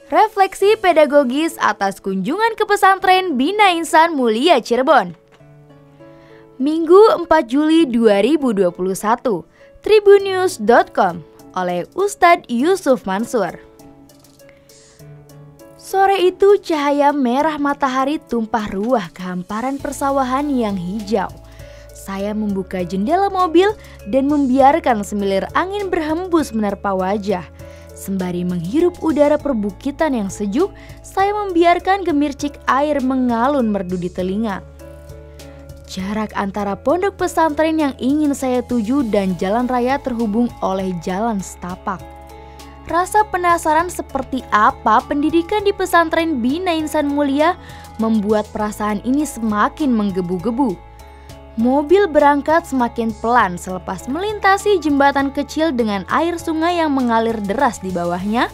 Refleksi pedagogis atas kunjungan ke pesantren Bina Insan Mulia Cirebon. Minggu 4 Juli 2021, tribunnews.com oleh Ustadz Yusuf Mansur. Sore itu cahaya merah matahari tumpah ruah ke hamparan persawahan yang hijau. Saya membuka jendela mobil dan membiarkan semilir angin berhembus menerpa wajah. Sembari menghirup udara perbukitan yang sejuk, saya membiarkan gemercik air mengalun merdu di telinga. Jarak antara pondok pesantren yang ingin saya tuju dan jalan raya terhubung oleh jalan setapak. Rasa penasaran seperti apa pendidikan di pesantren Bina Insan Mulia membuat perasaan ini semakin menggebu-gebu. Mobil berangkat semakin pelan selepas melintasi jembatan kecil dengan air sungai yang mengalir deras di bawahnya,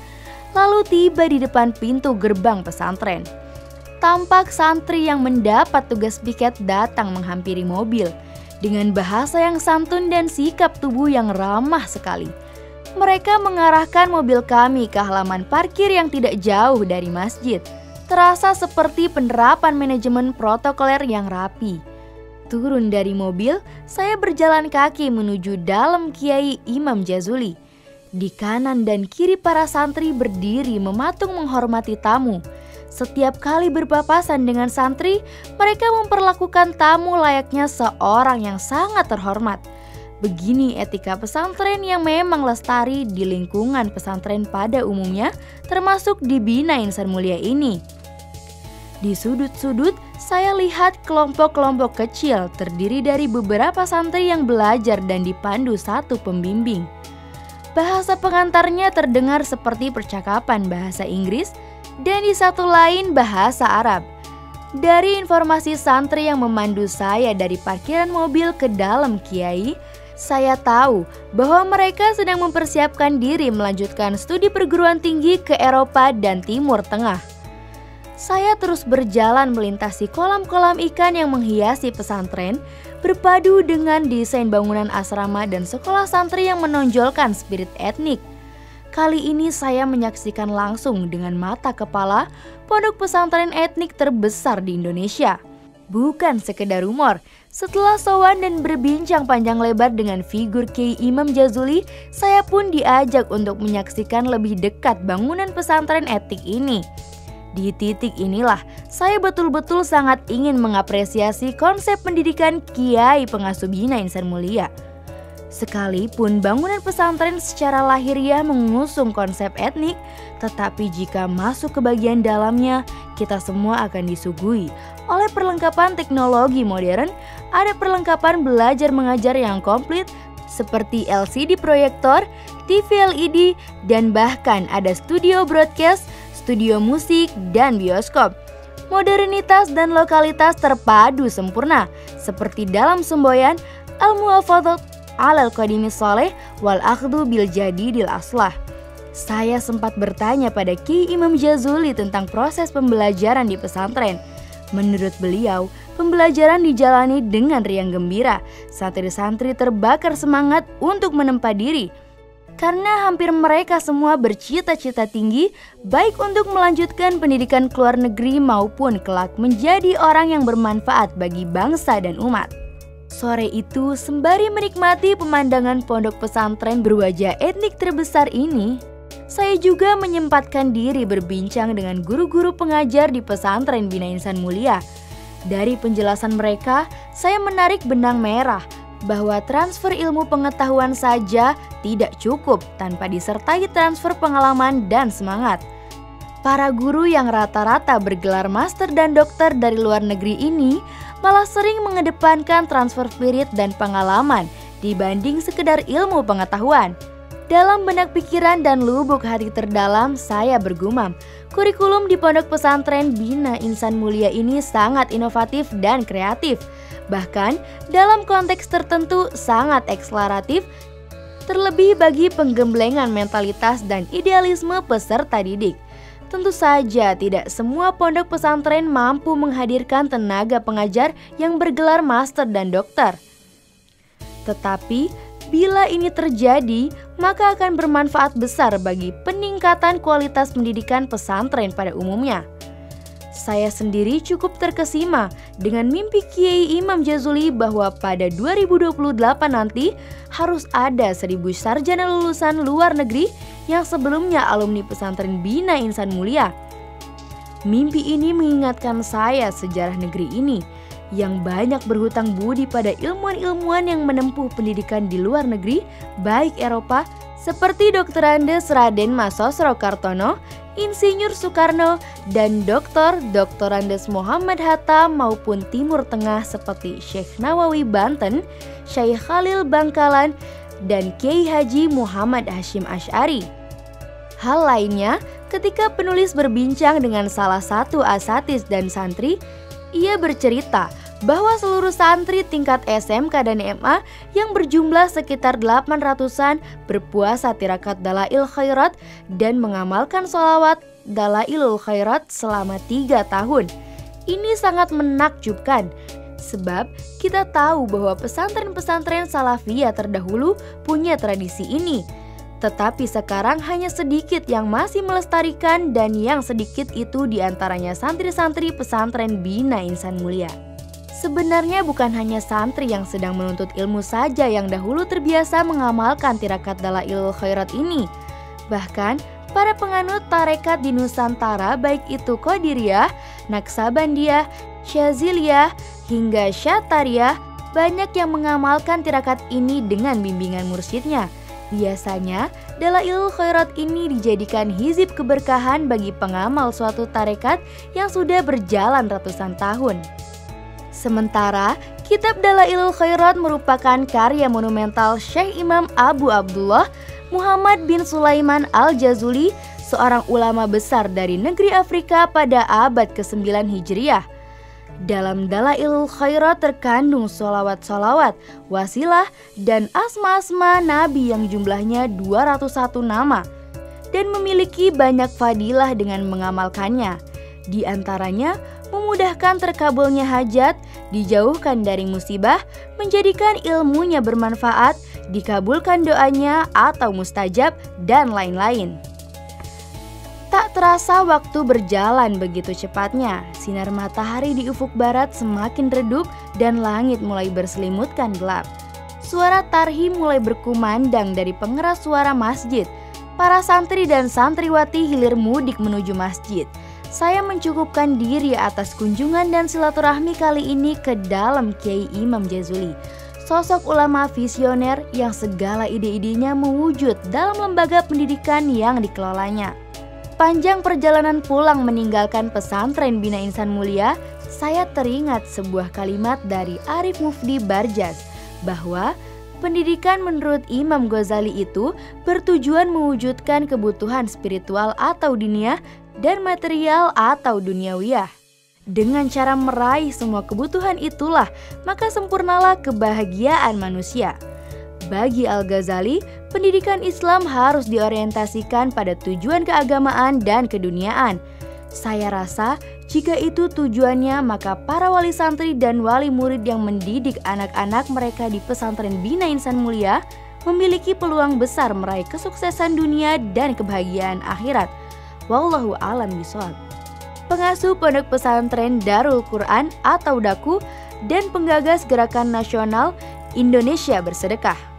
lalu tiba di depan pintu gerbang pesantren. Tampak santri yang mendapat tugas piket datang menghampiri mobil dengan bahasa yang santun dan sikap tubuh yang ramah sekali. Mereka mengarahkan mobil kami ke halaman parkir yang tidak jauh dari masjid. Terasa seperti penerapan manajemen protokoler yang rapi. Turun dari mobil, saya berjalan kaki menuju dalam Kiai Imam Jazuli. Di kanan dan kiri para santri berdiri mematung menghormati tamu. Setiap kali berpapasan dengan santri, mereka memperlakukan tamu layaknya seorang yang sangat terhormat. Begini etika pesantren yang memang lestari di lingkungan pesantren pada umumnya, termasuk di Bina Insan Mulia ini. Di sudut-sudut, saya lihat kelompok-kelompok kecil terdiri dari beberapa santri yang belajar dan dipandu satu pembimbing. Bahasa pengantarnya terdengar seperti percakapan bahasa Inggris dan di satu lain bahasa Arab. Dari informasi santri yang memandu saya dari parkiran mobil ke dalam kiai, saya tahu bahwa mereka sedang mempersiapkan diri melanjutkan studi perguruan tinggi ke Eropa dan Timur Tengah. Saya terus berjalan melintasi kolam-kolam ikan yang menghiasi pesantren, berpadu dengan desain bangunan asrama dan sekolah santri yang menonjolkan spirit etnik. Kali ini saya menyaksikan langsung dengan mata kepala pondok pesantren etnik terbesar di Indonesia. Bukan sekedar rumor, setelah sowan dan berbincang panjang lebar dengan figur Kiai Imam Jazuli, saya pun diajak untuk menyaksikan lebih dekat bangunan pesantren etnik ini. Di titik inilah saya betul-betul sangat ingin mengapresiasi konsep pendidikan Kiai Pengasuh Bina Insan Mulia. Sekalipun bangunan pesantren secara lahiriah mengusung konsep etnik, tetapi jika masuk ke bagian dalamnya, kita semua akan disuguhi oleh perlengkapan teknologi modern. Ada perlengkapan belajar mengajar yang komplit seperti LCD proyektor, TV LED, dan bahkan ada studio broadcast, studio musik, dan bioskop. Modernitas dan lokalitas terpadu sempurna, seperti dalam semboyan Al-Muhafadzat alal qadimi sholeh wal akhdu bil jadidil aslah. Saya sempat bertanya pada Ki Imam Jazuli tentang proses pembelajaran di pesantren. Menurut beliau, pembelajaran dijalani dengan riang gembira. Santri-santri terbakar semangat untuk menempa diri. Karena hampir mereka semua bercita-cita tinggi, baik untuk melanjutkan pendidikan ke luar negeri maupun kelak menjadi orang yang bermanfaat bagi bangsa dan umat. Sore itu, sembari menikmati pemandangan pondok pesantren berwajah etnik terbesar ini, saya juga menyempatkan diri berbincang dengan guru-guru pengajar di pesantren Bina Insan Mulia. Dari penjelasan mereka, saya menarik benang merah bahwa transfer ilmu pengetahuan saja tidak cukup tanpa disertai transfer pengalaman dan semangat. Para guru yang rata-rata bergelar master dan dokter dari luar negeri ini malah sering mengedepankan transfer spirit dan pengalaman dibanding sekedar ilmu pengetahuan. Dalam benak pikiran dan lubuk hati terdalam, saya bergumam, kurikulum di pondok pesantren Bina Insan Mulia ini sangat inovatif dan kreatif. Bahkan dalam konteks tertentu sangat eksploratif, terlebih bagi penggemblengan mentalitas dan idealisme peserta didik. Tentu saja tidak semua pondok pesantren mampu menghadirkan tenaga pengajar yang bergelar master dan dokter. Tetapi bila ini terjadi, maka akan bermanfaat besar bagi peningkatan kualitas pendidikan pesantren pada umumnya. Saya sendiri cukup terkesima dengan mimpi Kiai Imam Jazuli bahwa pada 2028 nanti harus ada 1000 sarjana lulusan luar negeri yang sebelumnya alumni pesantren Bina Insan Mulia. Mimpi ini mengingatkan saya sejarah negeri ini yang banyak berhutang budi pada ilmuwan-ilmuwan yang menempuh pendidikan di luar negeri, baik Eropa seperti Dr. Andes Raden Mas Sosro Kartono, Insinyur Soekarno, dan Dr. Andes Muhammad Hatta maupun Timur Tengah seperti Syekh Nawawi Banten, Syekh Khalil Bangkalan, dan Kiai Haji Muhammad Hashim Asy'ari. Hal lainnya, ketika penulis berbincang dengan salah satu asatidz dan santri, ia bercerita bahwa seluruh santri tingkat SMK dan MA yang berjumlah sekitar 800-an berpuasa tirakat Dalail Khairat dan mengamalkan sholawat Dalailul Khairat selama 3 tahun. Ini sangat menakjubkan, sebab kita tahu bahwa pesantren-pesantren Salafiyah terdahulu punya tradisi ini. Tetapi sekarang hanya sedikit yang masih melestarikan dan yang sedikit itu diantaranya santri-santri pesantren Bina Insan Mulia. Sebenarnya bukan hanya santri yang sedang menuntut ilmu saja yang dahulu terbiasa mengamalkan tirakat Dalailul Khairat ini. Bahkan para penganut tarekat di Nusantara baik itu Qadiriyah, Naksabandiyah, Syaziliyah, hingga Syatariyah banyak yang mengamalkan tirakat ini dengan bimbingan mursyidnya. Biasanya Dalailul Khairat ini dijadikan hizib keberkahan bagi pengamal suatu tarekat yang sudah berjalan ratusan tahun. Sementara, kitab Dalailul Khairat merupakan karya monumental Syekh Imam Abu Abdullah Muhammad bin Sulaiman Al-Jazuli, seorang ulama besar dari negeri Afrika pada abad ke-9 Hijriah. Dalam Dalailul Khairat terkandung sholawat-sholawat, wasilah, dan asma-asma Nabi yang jumlahnya 201 nama dan memiliki banyak fadilah dengan mengamalkannya. Di antaranya, memudahkan terkabulnya hajat, dijauhkan dari musibah, menjadikan ilmunya bermanfaat, dikabulkan doanya atau mustajab, dan lain-lain. Tak terasa waktu berjalan begitu cepatnya. Sinar matahari di ufuk barat semakin redup dan langit mulai berselimutkan gelap. Suara tarhim mulai berkumandang dari pengeras suara masjid. Para santri dan santriwati hilir mudik menuju masjid. Saya mencukupkan diri atas kunjungan dan silaturahmi kali ini ke dalam Kiai Imam Jazuli, sosok ulama visioner yang segala ide-idenya mewujud dalam lembaga pendidikan yang dikelolanya. Panjang perjalanan pulang meninggalkan pesantren Bina Insan Mulia, saya teringat sebuah kalimat dari Arif Mufdi Barjas bahwa pendidikan menurut Imam Ghazali itu bertujuan mewujudkan kebutuhan spiritual atau diniyah dan material atau duniawiyah. Dengan cara meraih semua kebutuhan itulah, maka sempurnalah kebahagiaan manusia. Bagi Al-Ghazali, pendidikan Islam harus diorientasikan pada tujuan keagamaan dan keduniaan. Saya rasa jika itu tujuannya, maka para wali santri dan wali murid yang mendidik anak-anak mereka di pesantren Bina Insan Mulia memiliki peluang besar meraih kesuksesan dunia dan kebahagiaan akhirat. Wallahu a'lam bishawab. Pengasuh Pondok Pesantren Darul Quran atau DAQ dan penggagas Gerakan Nasional Indonesia Bersedekah.